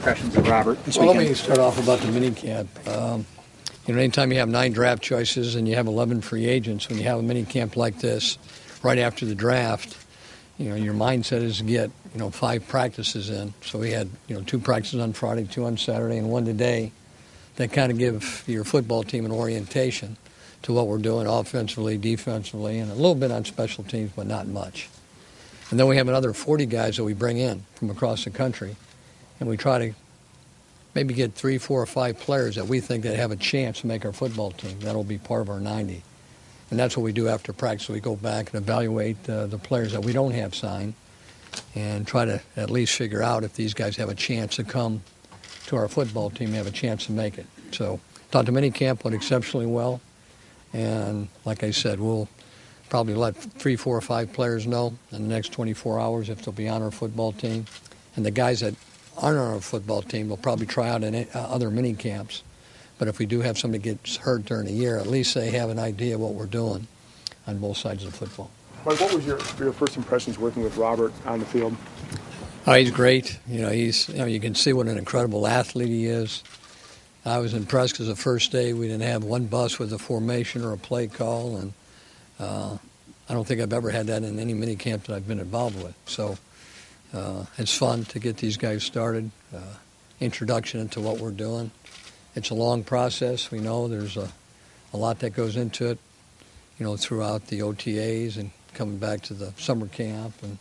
impressions of Robert this Well, weekend? let me start off about the minicamp. Anytime you have 9 draft choices and you have 11 free agents, when you have a minicamp like this, right after the draft, your mindset is to get 5 practices in. So we had 2 practices on Friday, 2 on Saturday, and 1 today. That kind of give your football team an orientation to what we're doing offensively, defensively, and a little bit on special teams, but not much. And then we have another 40 guys that we bring in from across the country, and we try to maybe get 3, 4, or 5 players that we think that have a chance to make our football team. That'll be part of our 90. And that's what we do after practice. We go back and evaluate the players that we don't have signed and try to at least figure out if these guys have a chance to come to our football team, have a chance to make it. So thought the minicamp went exceptionally well. And like I said, we'll probably let 3, 4, or 5 players know in the next 24 hours if they'll be on our football team. And the guys that aren't on our football team will probably try out in other mini camps. But if we do have somebody get hurt during the year, at least they have an idea of what we're doing on both sides of the football. Mike, what was your first impressions working with Robert on the field? Oh, he's great. You can see what an incredible athlete he is. I was impressed because the first day we didn't have one bus with a formation or a play call, and I don't think I've ever had that in any mini camp that I've been involved with. So it's fun to get these guys started, introduction into what we're doing. It's a long process. We know there's a lot that goes into it, throughout the OTAs and coming back to the summer camp and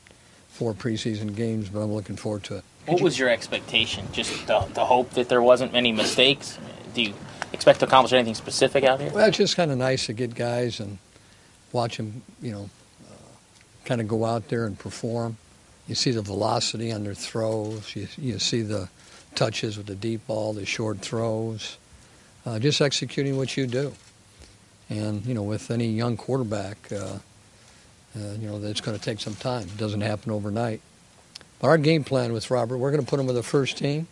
4 preseason games, but I'm looking forward to it. What was your expectation? Just the hope that there wasn't many mistakes? Do you expect to accomplish anything specific out here? Well, it's just kind of nice to get guys and watch them, kind of go out there and perform. You see the velocity on their throws. You see the touches with the deep ball, the short throws, just executing what you do. And, with any young quarterback, that's going to take some time. It doesn't happen overnight. But our game plan with Robert, we're going to put him with the first team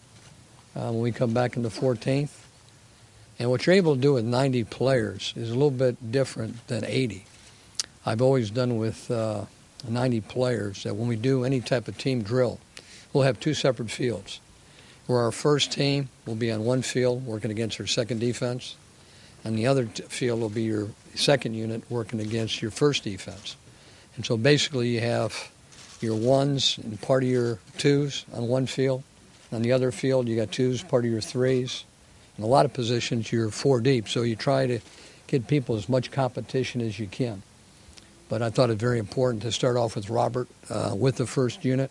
when we come back in the 14th. And what you're able to do with 90 players is a little bit different than 80. I've always done with 90 players that when we do any type of team drill, we'll have 2 separate fields. Where our first team will be on one field working against our second defense, and the other field will be your second unit working against your first defense. And so basically you have your 1s and part of your 2s on one field. On the other field you got 2s, part of your 3s. In a lot of positions you're 4 deep, so you try to get people as much competition as you can. But I thought it very important to start off with Robert with the first unit.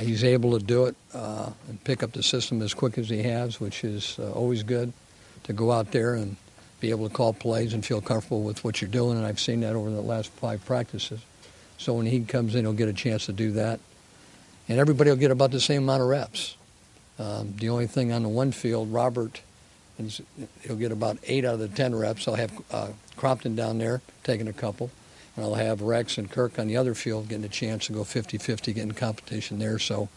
He's able to do it and pick up the system as quick as he has, which is always good to go out there and be able to call plays and feel comfortable with what you're doing, and I've seen that over the last 5 practices. So when he comes in, he'll get a chance to do that. And everybody will get about the same amount of reps. The only thing on the one field, Robert, he'll get about 8 out of the 10 reps. I'll have Crompton down there taking a couple. And I'll have Rex and Kirk on the other field getting a chance to go 50-50, getting competition there. So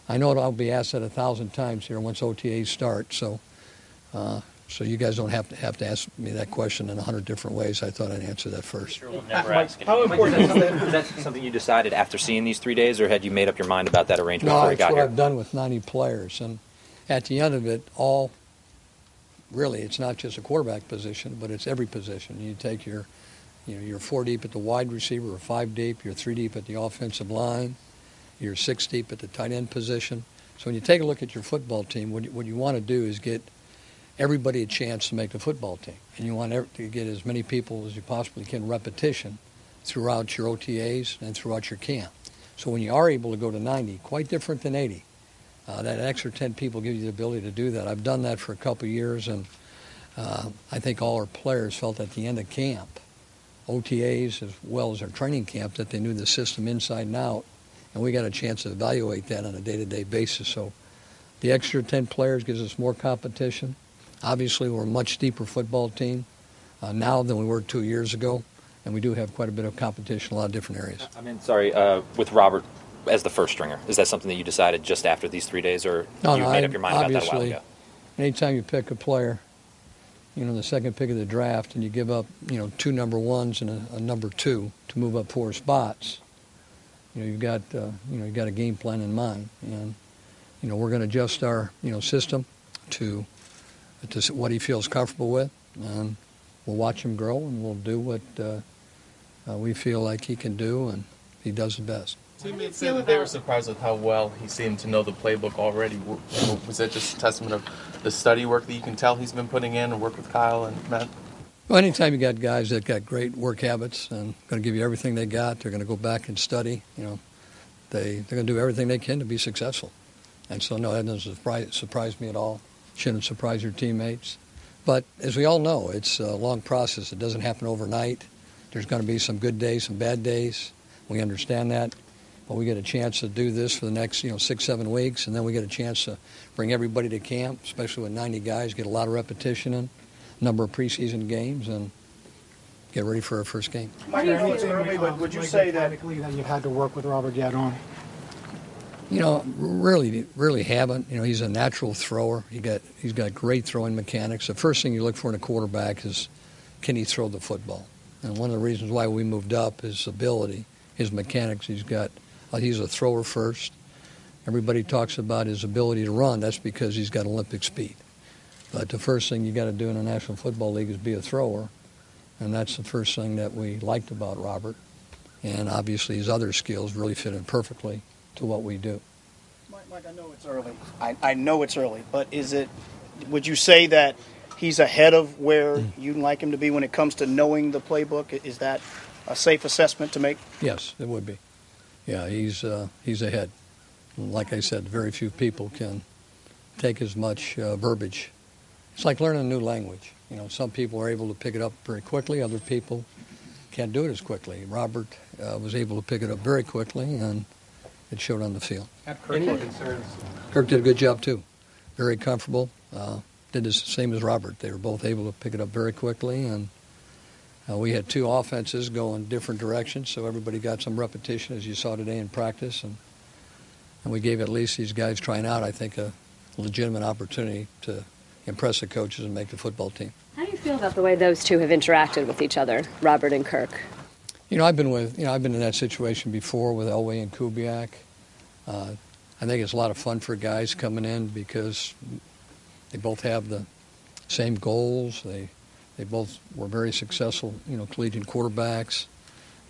I know I'll be asked that 1,000 times here once OTAs start. So you guys don't have to ask me that question in 100 different ways. I thought I'd answer that first. Sure, we'll never ask it. How important Is that something you decided after seeing these 3 days, or had you made up your mind about that arrangement before you got here? No, here? that's what I've done with 90 players. And at the end of it, really, it's not just a quarterback position, but it's every position. You take you're 4 deep at the wide receiver, or 5 deep. You're 3 deep at the offensive line. You're 6 deep at the tight end position. So when you take a look at your football team, what you want to do is get everybody a chance to make the football team. And you want to get as many people as you possibly can repetition throughout your OTAs and throughout your camp. So when you are able to go to 90, quite different than 80, that extra 10 people give you the ability to do that. I've done that for a couple of years, and I think all our players felt at the end of camp, OTAs as well as our training camp, that they knew the system inside and out, and we got a chance to evaluate that on a day-to-day basis. So the extra 10 players gives us more competition. Obviously, we're a much deeper football team now than we were 2 years ago, and we do have quite a bit of competition in a lot of different areas. With Robert as the first stringer, is that something that you decided just after these 3 days, or you made up your mind about that a while ago? Anytime you pick a player, the second pick of the draft, and you give up, 2 number 1s and a number 2 to move up 4 spots, you've got a game plan in mind. And we're going to adjust our, system to what he feels comfortable with, and we'll watch him grow, and we'll do what we feel like he can do, and he does the best. Teammates said that they were surprised with how well he seemed to know the playbook already. Was that just a testament of the study work that you can tell he's been putting in and work with Kyle and Matt? Well, anytime you got guys that got great work habits and going to give you everything they got, they're going to go back and study. They're going to do everything they can to be successful. And so, no, that doesn't surprise me at all. Shouldn't surprise your teammates. But as we all know, it's a long process. It doesn't happen overnight. There's going to be some good days, some bad days. We understand that. But we get a chance to do this for the next, 6-7 weeks, and then we get a chance to bring everybody to camp, especially with 90 guys, get a lot of repetition in, number of preseason games, and get ready for our first game. Mike, I know it's early, but would you say that you've had to work with Robert yet on? Really haven't. He's a natural thrower. He's got great throwing mechanics. The first thing you look for in a quarterback is, can he throw the football? And one of the reasons why we moved up is ability, his mechanics. He's a thrower first. Everybody talks about his ability to run. That's because he's got Olympic speed. But the first thing you got to do in a National Football League is be a thrower, and that's the first thing that we liked about Robert. And obviously his other skills really fit in perfectly to what we do. Mike, I know it's early. I know it's early, but would you say that he's ahead of where you'd like him to be when it comes to knowing the playbook? Is that a safe assessment to make? Yes, it would be. Yeah, he's ahead. Like I said, very few people can take as much verbiage. It's like learning a new language. Some people are able to pick it up very quickly. Other people can't do it as quickly. Robert was able to pick it up very quickly, and it showed on the field. Any concerns? Kirk did a good job, too. Very comfortable. Did the same as Robert. They were both able to pick it up very quickly, and we had two offenses go in different directions, so everybody got some repetition, as you saw today in practice, and we gave at least these guys trying out, I think, a legitimate opportunity to impress the coaches and make the football team. How do you feel about the way those two have interacted with each other, Robert and Kirk? I've been in that situation before with Elway and Kubiak. I think it's a lot of fun for guys coming in because they both have the same goals. They both were very successful, collegiate quarterbacks.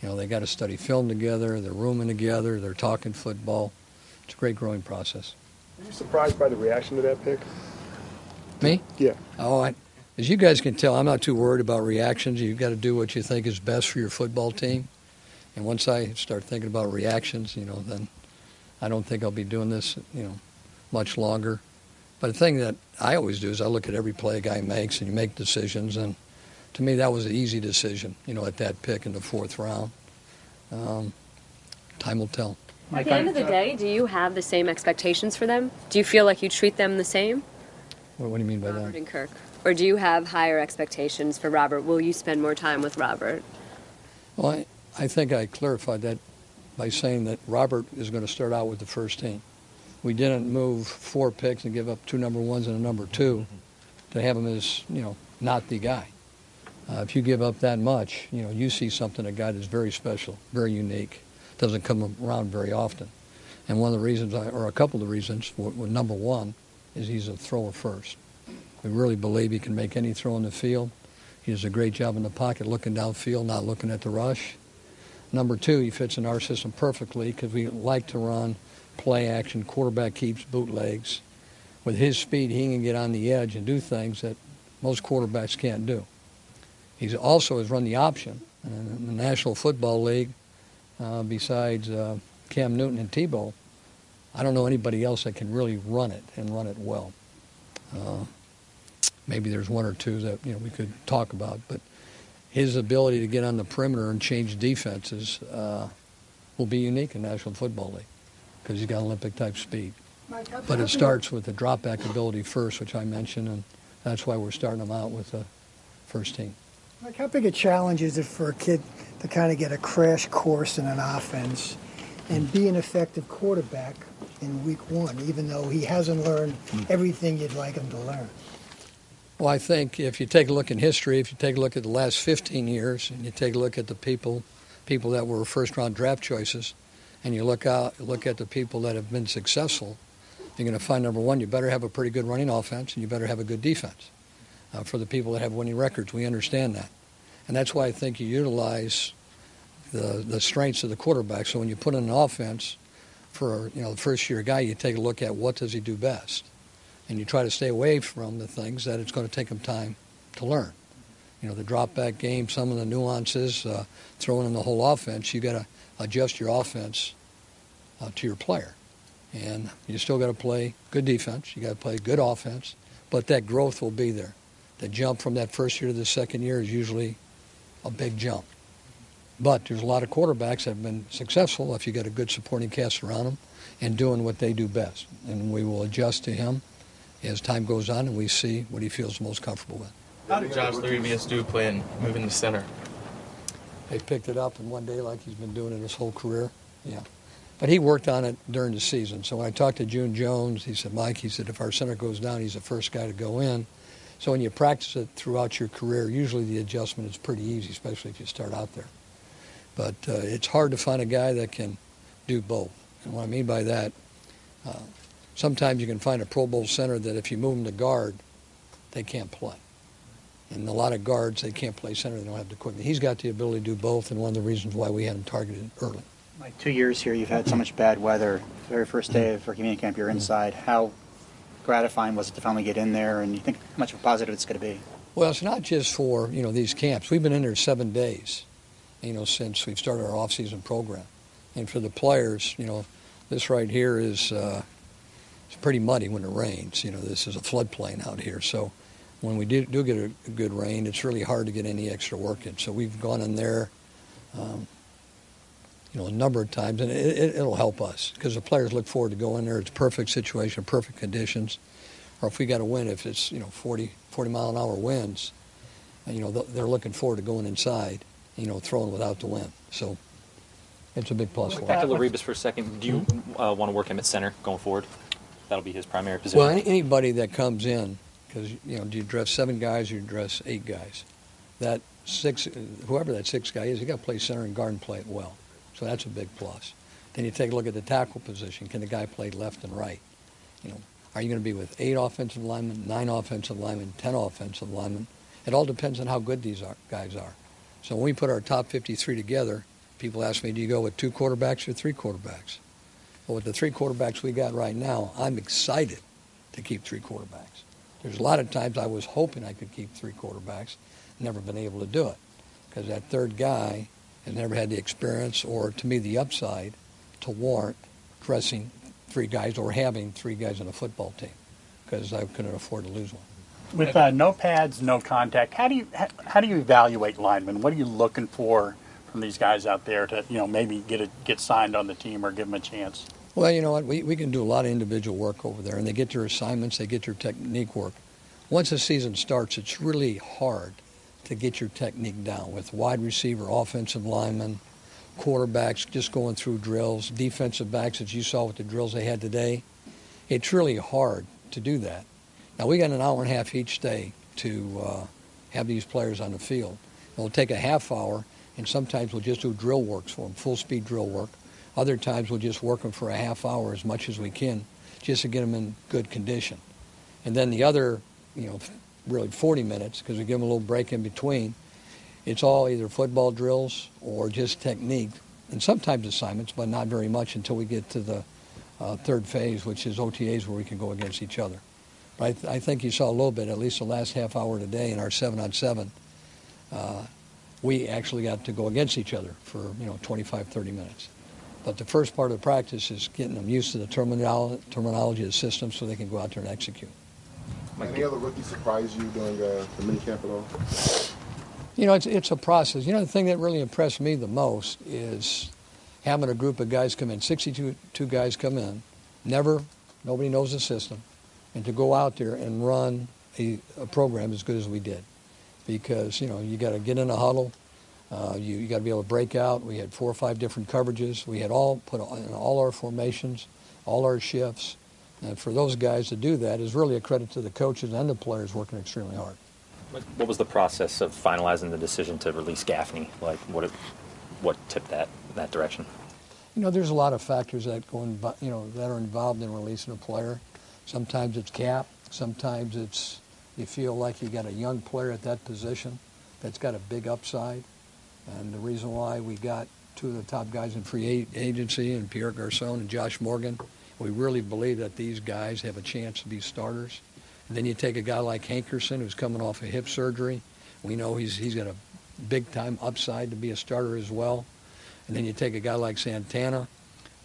They got to study film together. They're rooming together. They're talking football. It's a great growing process. Were you surprised by the reaction to that pick? Me? Yeah. As you guys can tell, I'm not too worried about reactions. You've got to do what you think is best for your football team. And once I start thinking about reactions, then I don't think I'll be doing this, much longer. But the thing that I always do is I look at every play a guy makes, and you make decisions. And to me, that was an easy decision, at that pick in the 4th round. Time will tell. At the end of the day, do you have the same expectations for them? Do you feel like you treat them the same? What do you mean by that? Robert and Kirk. Or do you have higher expectations for Robert? Will you spend more time with Robert? Well, I think I clarified that by saying that Robert is going to start out with the first team. We didn't move 4 picks and give up 2 number 1s and a number 2 to have him as, not the guy. If you give up that much, you see something, a guy that's very special, very unique, doesn't come around very often. And one of the reasons, or a couple of the reasons, with number 1 is he's a thrower first. We really believe he can make any throw in the field. He does a great job in the pocket, looking downfield, not looking at the rush. Number 2, he fits in our system perfectly because we like to run play action, quarterback keeps, bootlegs. With his speed, he can get on the edge and do things that most quarterbacks can't do. He also has run the option. In the National Football League, besides Cam Newton and Tebow, I don't know anybody else that can really run it and run it well. Maybe there's 1 or 2 that we could talk about, but his ability to get on the perimeter and change defenses will be unique in National Football League because he's got Olympic-type speed. But it starts with the drop-back ability first, which I mentioned, and that's why we're starting him out with the first team. Mike, how big a challenge is it for a kid to kind of get a crash course in an offense and be an effective quarterback in week 1, even though he hasn't learned everything you'd like him to learn? Well, I think if you take a look in history, if you take a look at the last 15 years, and you take a look at the people that were first-round draft choices, and you look at the people that have been successful, you're going to find, number one, you better have a pretty good running offense and you better have a good defense. For the people that have winning records, we understand that. And that's why I think you utilize the strengths of the quarterback. So when you put in an offense for the first-year guy, you take a look at what does he do best. And you try to stay away from the things that it's going to take him time to learn. The drop-back game, some of the nuances, throwing in the whole offense, you got to adjust your offense to your player. And you still got to play good defense. You got to play good offense. But that growth will be there. The jump from that first year to the second year is usually a big jump. But there's a lot of quarterbacks that have been successful if you got a good supporting cast around them and doing what they do best. And we will adjust to him as time goes on and we see what he feels most comfortable with. How did Josh Lurivius do playing moving to center? They picked it up in one day like he's been doing it his whole career. Yeah. But he worked on it during the season. So when I talked to June Jones, he said, Mike, if our center goes down, he's the first guy to go in. So when you practice it throughout your career, usually the adjustment is pretty easy, especially if you start out there. But it's hard to find a guy that can do both. And what I mean by that, sometimes you can find a Pro Bowl center that if you move them to guard, they can't play. And a lot of guards, they can't play center. They don't have the equipment. He's got the ability to do both, and one of the reasons why we had him targeted early. Like 2 years here, you've had so much bad weather. The very first day of community camp, you're inside. How gratifying was it to finally get in there, and you think how much of a positive it's going to be? Well, it's not just for these camps. We've been in there 7 days, since we've started our off-season program. And for the players, this right here is it's pretty muddy when it rains. This is a floodplain out here, so when we do get a good rain, it's really hard to get any extra work in. So we've gone in there, a number of times, and it'll help us because the players look forward to going in there. It's perfect situation, perfect conditions. Or if we got a wind, if it's 40 mile an hour winds, they're looking forward to going inside, throwing without the wind. So it's a big plus for us. Back to Lurivius for a second. Do you want to work him at center going forward? That'll be his primary position. Well, anybody that comes in, because do you dress 7 guys or you dress 8 guys? That 6, whoever that 6 guy is, you got to play center and guard and play it well. So that's a big plus. Then you take a look at the tackle position. Can the guy play left and right? Are you going to be with 8 offensive linemen, 9 offensive linemen, 10 offensive linemen? It all depends on how good these guys are. So when we put our top 53 together, people ask me, do you go with 2 quarterbacks or 3 quarterbacks? Well, with the 3 quarterbacks we got right now, I'm excited to keep 3 quarterbacks. There's a lot of times I was hoping I could keep 3 quarterbacks, never been able to do it, because that third guy has never had the experience or, to me, the upside to warrant dressing 3 guys or having 3 guys on a football team, because I couldn't afford to lose one. With no pads, no contact, how do you evaluate linemen? What are you looking for from these guys out there to maybe get signed on the team or give them a chance? Well, you know what? We can do a lot of individual work over there, and they get their assignments, they get their technique work. Once the season starts, it's really hard to get your technique down with wide receiver, offensive linemen, quarterbacks just going through drills, defensive backs, as you saw with the drills they had today. It's really hard to do that. Now, we got an hour and a half each day to have these players on the field. We'll take a half hour, and sometimes we'll just do drill works for them, full-speed drill work. Other times we'll just work them for a half hour as much as we can just to get them in good condition. And then the other, really 40 minutes, because we give them a little break in between, it's all either football drills or just technique, and sometimes assignments, but not very much until we get to the third phase, which is OTAs, where we can go against each other. But I think you saw a little bit, at least the last half hour today in our 7-on-7, we actually got to go against each other for 25, 30 minutes. But the first part of the practice is getting them used to the terminology of the system so they can go out there and execute. Any other rookies surprise you during the minicamp at all? It's a process. The thing that really impressed me the most is having a group of guys come in, 62 guys come in, nobody knows the system, and to go out there and run a program as good as we did. Because, you got to get in a huddle. You got to be able to break out. We had 4 or 5 different coverages. We had put in all our formations, all our shifts. And for those guys to do that is really a credit to the coaches and the players working extremely hard. What was the process of finalizing the decision to release Gaffney? Like, what tipped that direction? There's a lot of factors that that are involved in releasing a player. Sometimes it's cap. Sometimes it's you feel like you got a young player at that position that's got a big upside. And the reason why we got two of the top guys in free agency, and Pierre Garçon and Josh Morgan, we really believe that these guys have a chance to be starters. And then you take a guy like Hankerson, who's coming off a hip surgery. We know he's got a big-time upside to be a starter as well. And then you take a guy like Santana,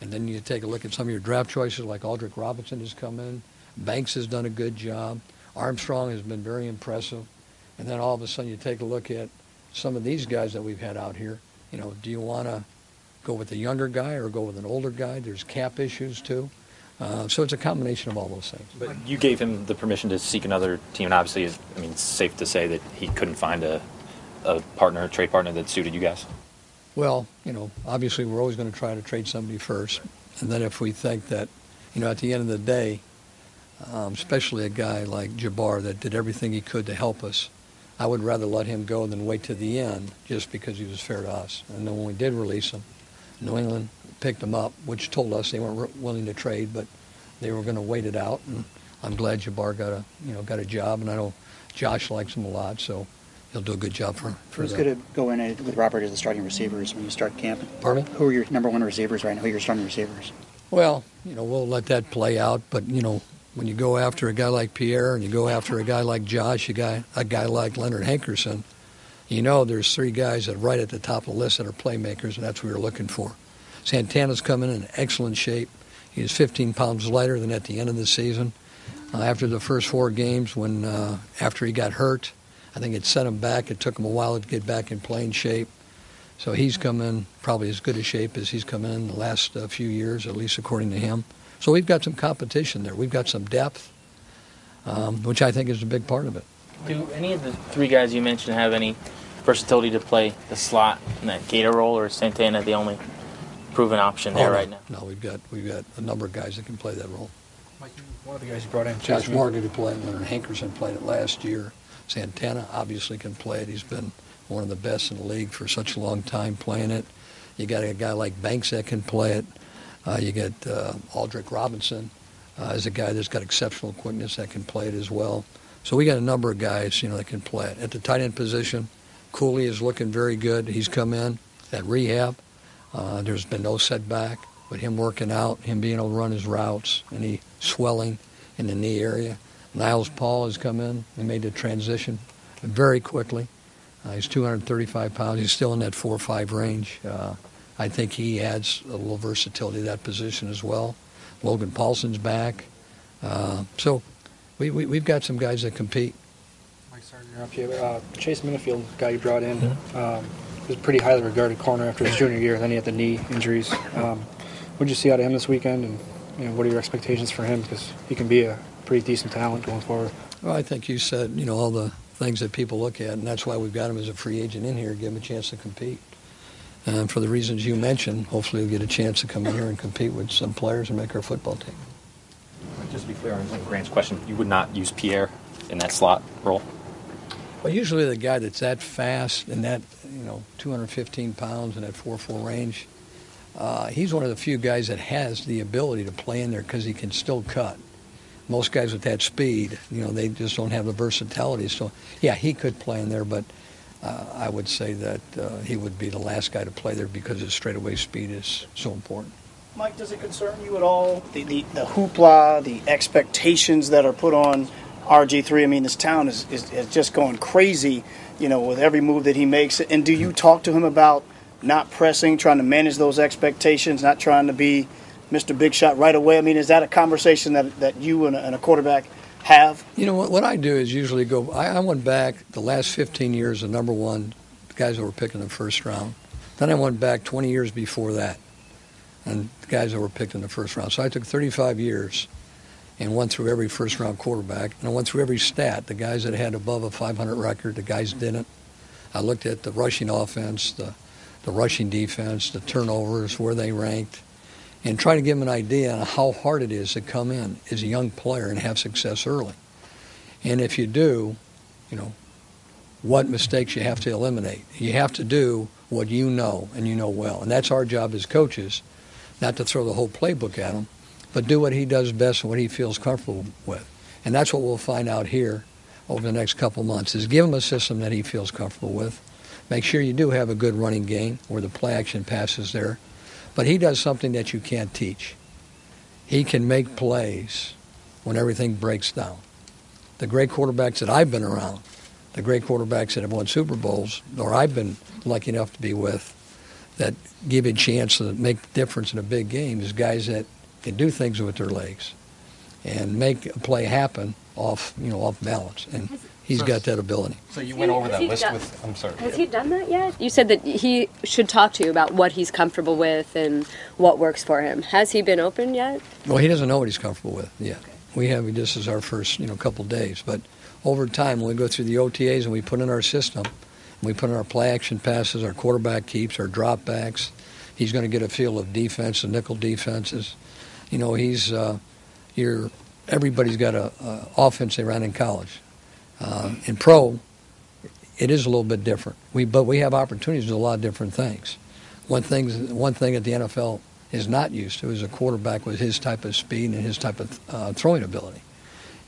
and then you take a look at some of your draft choices, like Aldrick Robinson has come in. Banks has done a good job. Armstrong has been very impressive. And then all of a sudden you take a look at some of these guys that we've had out here. Do you want to go with a younger guy or go with an older guy? There's cap issues too. So it's a combination of all those things. But you gave him the permission to seek another team, and obviously, it's safe to say that he couldn't find a trade partner that suited you guys. Well, obviously we're always going to try to trade somebody first. And then if we think that, at the end of the day, especially a guy like Jabbar that did everything he could to help us, I would rather let him go than wait to the end just because he was fair to us. And then when we did release him, New England picked him up, which told us they weren't willing to trade, but they were going to wait it out. And I'm glad Jabbar got a job, and I know Josh likes him a lot, so he'll do a good job for Who's going to go in with Robert as the starting receivers when you start camp? Pardon me? Who are your number one receivers right now? Who are your starting receivers? Well, we'll let that play out, but, when you go after a guy like Pierre and you go after a guy like Josh, a guy like Leonard Hankerson, there's three guys that are right at the top of the list that are playmakers, and that's what we're looking for. Santana's coming in excellent shape. He's 15 pounds lighter than at the end of the season. After the first 4 games, after he got hurt, I think it set him back. It took him a while to get back in playing shape. So he's come in probably as good a shape as he's come in the last few years, at least according to him. So we've got some competition there. We've got some depth, which I think is a big part of it. Do any of the 3 guys you mentioned have any versatility to play the slot in that Gator role, or is Santana the only proven option there right now? No, we've got a number of guys that can play that role. Mike, one of the guys you brought in, Josh Morgan, who played, Leonard Hankerson played it last year. Santana obviously can play it. He's been one of the best in the league for such a long time playing it. You got a guy like Banks that can play it. You get Aldrick Robinson as a guy that's got exceptional quickness that can play it as well. So we got a number of guys, that can play it. At the tight end position, Cooley is looking very good. He's come in at rehab. There's been no setback, but him working out, him being able to run his routes, any swelling in the knee area. Niles Paul has come in and made the transition very quickly. He's 235 pounds. He's still in that 4-5 range. I think he adds a little versatility to that position as well. Logan Paulson's back. So we've got some guys that compete. Mike, sorry to interrupt you. Chase Minifield, guy you brought in, was a pretty highly regarded corner after his junior year, and then he had the knee injuries. What did you see out of him this weekend, and what are your expectations for him? Because he can be a pretty decent talent going forward. Well, I think you said, all the things that people look at, and that's why we've got him as a free agent in here, give him a chance to compete. And for the reasons you mentioned, hopefully he'll get a chance to come in here and compete with some players and make our football team. Just to be clear on Grant's question, you would not use Pierre in that slot role? Well, usually the guy that's that fast and that, 215 pounds in that 4-4 range, he's one of the few guys that has the ability to play in there because he can still cut. Most guys with that speed, they just don't have the versatility. So, yeah, he could play in there, but I would say that he would be the last guy to play there because his straightaway speed is so important. Mike, does it concern you at all, the hoopla, the expectations that are put on RG3? I mean, this town is just going crazy, with every move that he makes. And do you talk to him about not pressing, trying to manage those expectations, not trying to be Mr. Big Shot right away? I mean, is that a conversation that you and a quarterback have? What I do is usually go, I went back the last 15 years, the number one guys that were picked in the first round. Then I went back 20 years before that, and the guys that were picked in the first round. So I took 35 years and went through every first-round quarterback, and I went through every stat, the guys that had above a 500 record, the guys didn't. I looked at the rushing offense, the rushing defense, the turnovers, where they ranked, and try to give them an idea on how hard it is to come in as a young player and have success early. And if you do, what mistakes you have to eliminate. You have to do what you know and you know well. And that's our job as coaches, not to throw the whole playbook at him, but do what he does best and what he feels comfortable with. And that's what we'll find out here over the next couple months, is give him a system that he feels comfortable with. Make sure you do have a good running game where the play action passes there. But he does something that you can't teach. He can make plays when everything breaks down. The great quarterbacks that I've been around, the great quarterbacks that have won Super Bowls, or I've been lucky enough to be with, that give you a chance to make a difference in a big game, is guys that can do things with their legs and make a play happen off balance. And he's got that ability. So you went over that list with, I'm sorry. Has he done that yet? You said that he should talk to you about what he's comfortable with and what works for him. Has he been open yet? Well, he doesn't know what he's comfortable with yet. Okay. This is our first, couple days. But over time, when we go through the OTAs and we put in our system, we put in our play action passes, our quarterback keeps, our drop backs, he's going to get a feel of defense, the nickel defenses. Everybody's got a offense they ran in college. In pro, it is a little bit different. But we have opportunities to do a lot of different things. One thing that the NFL is not used to is a quarterback with his type of speed and his type of throwing ability.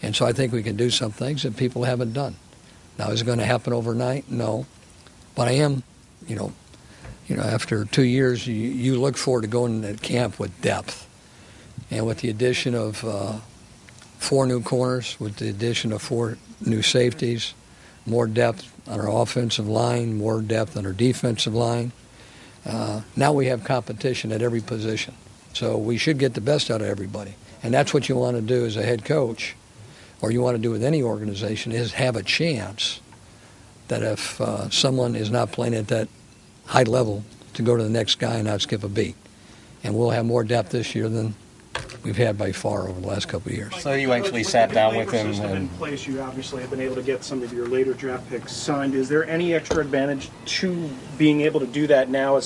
And so I think we can do some things that people haven't done. Now, is it going to happen overnight? No. But I am, after 2 years, you look forward to going to camp with depth. And with the addition of 4 new corners, with the addition of 4 new safeties, more depth on our offensive line, more depth on our defensive line. Now we have competition at every position. So we should get the best out of everybody. And that's what you want to do as a head coach, or you want to do with any organization, is have a chance that if someone is not playing at that high level, to go to the next guy and not skip a beat. And we'll have more depth this year than we've had by far over the last couple of years. So you actually sat down with him. In place, you obviously have been able to get some of your later draft picks signed. Is there any extra advantage to being able to do that now,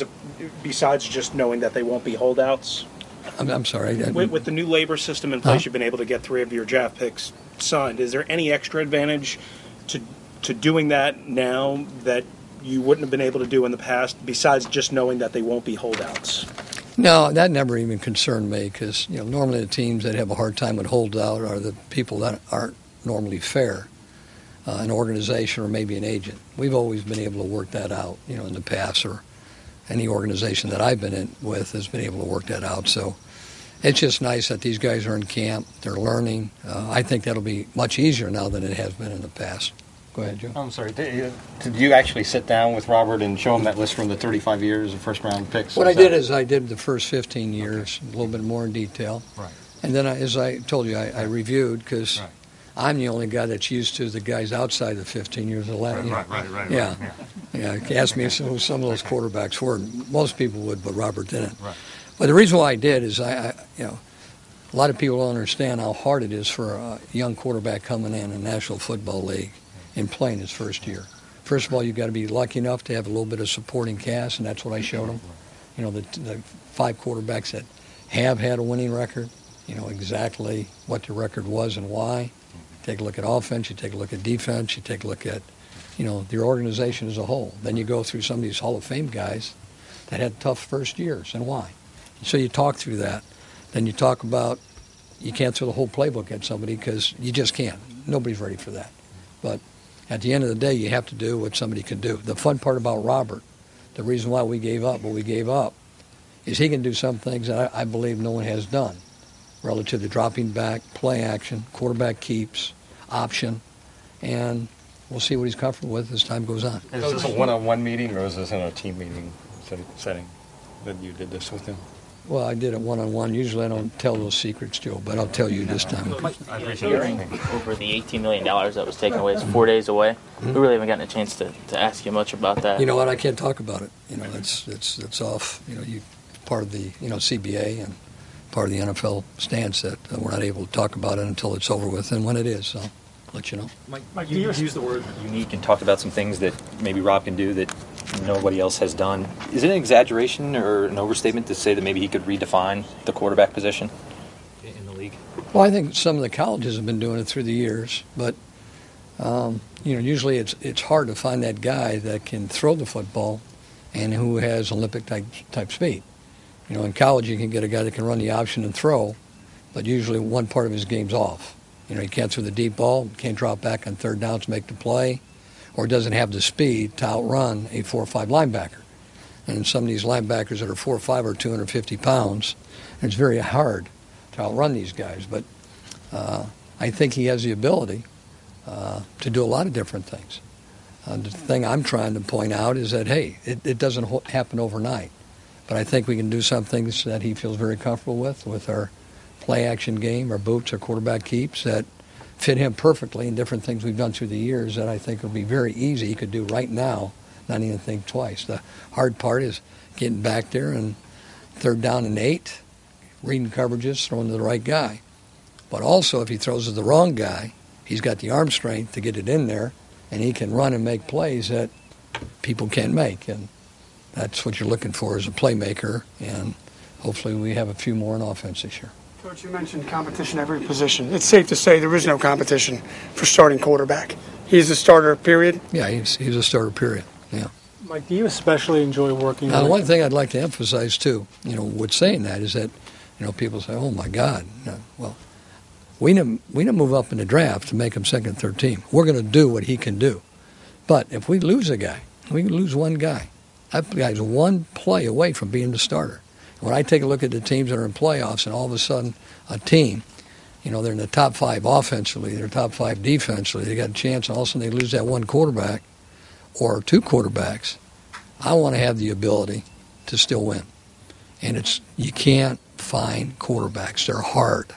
besides just knowing that they won't be holdouts? I'm sorry. With the new labor system in place, you've been able to get 3 of your draft picks signed. Is there any extra advantage to doing that now that you wouldn't have been able to do in the past, besides just knowing that they won't be holdouts? No, that never even concerned me, because normally the teams that have a hard time with holdout are the people that aren't normally fair, an organization or maybe an agent. We've always been able to work that out, in the past, or any organization that I've been in with has been able to work that out. So it's just nice that these guys are in camp, they're learning. I think that'll be much easier now than it has been in the past. Go ahead, Joe. I'm sorry. Did you actually sit down with Robert and show him that list from the 35 years of first-round picks? What I did is I did the first 15 years, a little bit more in detail. Right. And then, as I told you, I reviewed, because I'm the only guy that's used to the guys outside the 15 years of last. Right. Yeah. Ask me who some of those quarterbacks were. Most people would, but Robert didn't. Right. But the reason why I did is a lot of people don't understand how hard it is for a young quarterback coming in the National Football League and playing his first year. First of all, you've got to be lucky enough to have a little bit of supporting cast, and that's what I showed them. The 5 quarterbacks that have had a winning record, exactly what the record was and why. Take a look at offense, you take a look at defense, you take a look at, the organization as a whole. Then you go through some of these Hall of Fame guys that had tough first years and why. So you talk through that. Then you talk about you can't throw the whole playbook at somebody, because you just can't. Nobody's ready for that. But at the end of the day, you have to do what somebody can do. The fun part about Robert, the reason why we gave up what we gave up, is he can do some things that I believe no one has done, relative to dropping back, play action, quarterback keeps, option, and we'll see what he's comfortable with as time goes on. Is this a one-on-one meeting, or is this in a team meeting setting that you did this with him? Well, I did it one-on-one. Usually I don't tell those secrets, Joe, but I'll tell you this time. I appreciate hearing over the $18 million that was taken away. It's 4 days away. We really haven't gotten a chance to ask you much about that. You know what? I can't talk about it. It's off. You part of the CBA and part of the NFL stance that we're not able to talk about it until it's over with, and when it is, I'll let you know. Mike, you used the word unique and talked about some things that maybe Rob can do that nobody else has done. Is it an exaggeration or an overstatement to say that maybe he could redefine the quarterback position in the league? Well, I think some of the colleges have been doing it through the years, but usually it's hard to find that guy that can throw the football and who has Olympic type speed. You know, in college you can get a guy that can run the option and throw, but usually one part of his game's off. You know, he can't throw the deep ball, can't drop back on third down to make the play, or doesn't have the speed to outrun a 4-5 linebacker. And some of these linebackers that are 4-5 are 250 pounds, and it's very hard to outrun these guys. But I think he has the ability to do a lot of different things. The thing I'm trying to point out is that, hey, it doesn't happen overnight. But I think we can do some things that he feels very comfortable with our play-action game, our boots, our quarterback keeps, that fit him perfectly, and different things we've done through the years that I think will be very easy he could do right now, not even think twice. The hard part is getting back there and third down and 8, reading coverages, throwing to the right guy. But also, if he throws to the wrong guy, he's got the arm strength to get it in there, and he can run and make plays that people can't make. And that's what you're looking for as a playmaker, and hopefully we have a few more in offense this year. Coach, you mentioned competition every position. It's safe to say there is no competition for starting quarterback. He's the starter, period? Yeah, he's a starter, period. Yeah. Mike, do you especially enjoy working Now, with... one thing I'd like to emphasize, too, you know, with saying that is that, you know, people say, oh, my God. Well, we didn't move up in the draft to make him second, third team. We're going to do what he can do. But if we lose a guy, we lose one guy. That guy's one play away from being the starter. When I take a look at the teams that are in playoffs and all of a sudden a team, you know, they're in the top 5 offensively, they're top 5 defensively, they got a chance, and all of a sudden they lose that one quarterback or 2 quarterbacks, I want to have the ability to still win. And you can't find quarterbacks. They're hard.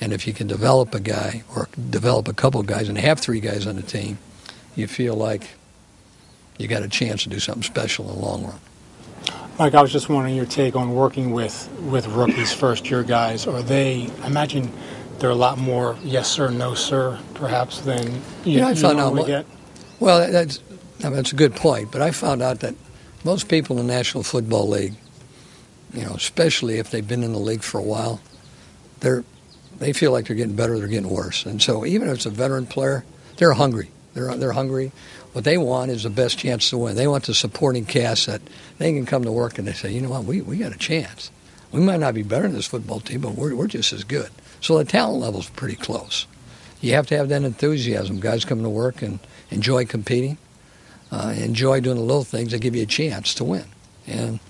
And if you can develop a guy or develop a couple of guys and have 3 guys on the team, you feel like you got a chance to do something special in the long run. Mike, I was just wondering your take on working with rookies, first-year guys. Are they, I imagine they're a lot more yes sir, no sir, perhaps, than you normally get? Well, that's a good point. But I found out that most people in the National Football League, you know, especially if they've been in the league for a while, they feel like they're getting better, they're getting worse. And so even if it's a veteran player, they're hungry. They're hungry. What they want is the best chance to win. They want the supporting cast that they can come to work and they say, you know what, we got a chance. We might not be better than this football team, but we're just as good. So the talent level's pretty close. You have to have that enthusiasm. Guys come to work and enjoy competing, enjoy doing the little things that give you a chance to win. And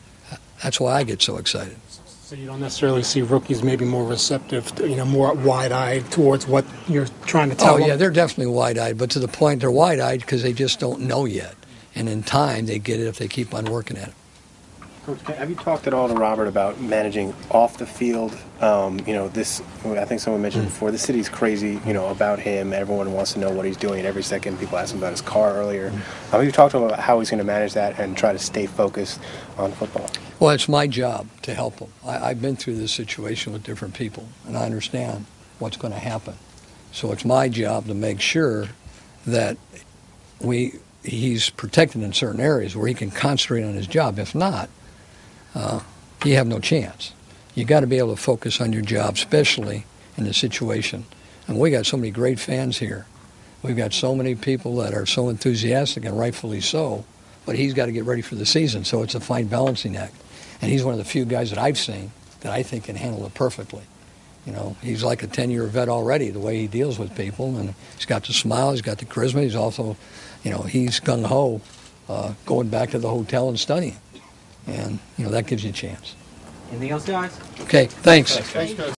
that's why I get so excited. So you don't necessarily see rookies maybe more receptive, more wide-eyed towards what you're trying to tell them? Oh, yeah, they're definitely wide-eyed, but to the point they're wide-eyed because they just don't know yet. And in time, they get it if they keep on working at it. Coach, have you talked at all to Robert about managing off the field? This, I think someone mentioned before, the city's crazy, about him. Everyone wants to know what he's doing, and every second people ask him about his car earlier. Have you talked to him about how he's going to manage that and try to stay focused on football? Well, it's my job to help him. I've been through this situation with different people, and I understand what's going to happen. So it's my job to make sure that he's protected in certain areas where he can concentrate on his job. If not, you have no chance. You got to be able to focus on your job, especially in the situation. And we got so many great fans here. We've got so many people that are so enthusiastic, and rightfully so, but he's got to get ready for the season, so it's a fine balancing act. And he's one of the few guys that I've seen that I think can handle it perfectly. He's like a 10-year vet already, the way he deals with people, and he's got the smile, he's got the charisma, he's also, he's gung-ho going back to the hotel and studying. And, that gives you a chance. Anything else, guys? Okay, thanks. Thanks, Coach.